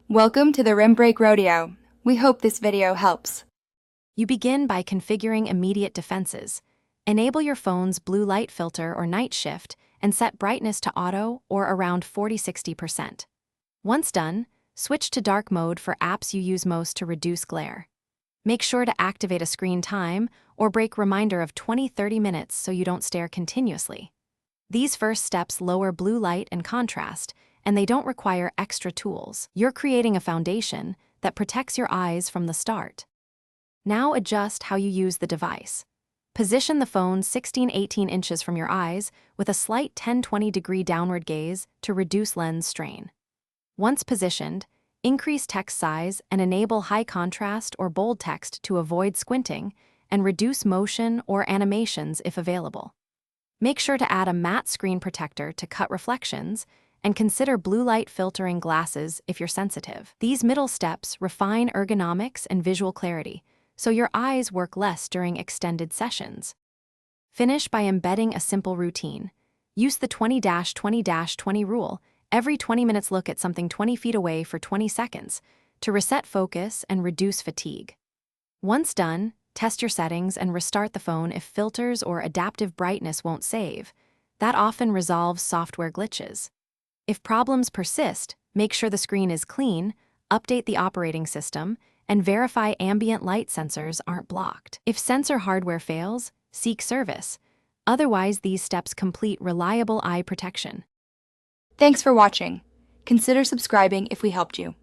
Welcome to the Rim Break Rodeo. We hope this video helps. You begin by configuring immediate defenses. Enable your phone's blue light filter or night shift and set brightness to auto or around 40–60%. Once done, switch to dark mode for apps you use most to reduce glare. Make sure to activate a screen time or break reminder of 20–30 minutes so you don't stare continuously. These first steps lower blue light and contrast, and they don't require extra tools. You're creating a foundation that protects your eyes from the start. Now adjust how you use the device. Position the phone 16–18 inches from your eyes with a slight 10–20 degree downward gaze to reduce lens strain. Once positioned, increase text size and enable high contrast or bold text to avoid squinting and reduce motion or animations if available. Make sure to add a matte screen protector to cut reflections and consider blue light filtering glasses if you're sensitive. These middle steps refine ergonomics and visual clarity, so your eyes work less during extended sessions. Finish by embedding a simple routine. Use the 20–20–20 rule. Every 20 minutes look at something 20 feet away for 20 seconds to reset focus and reduce fatigue. Once done, test your settings and restart the phone if filters or adaptive brightness won't save. That often resolves software glitches. If problems persist, make sure the screen is clean, update the operating system, and verify ambient light sensors aren't blocked. If sensor hardware fails, seek service. Otherwise, these steps complete reliable eye protection. Thanks for watching. Consider subscribing if we helped you.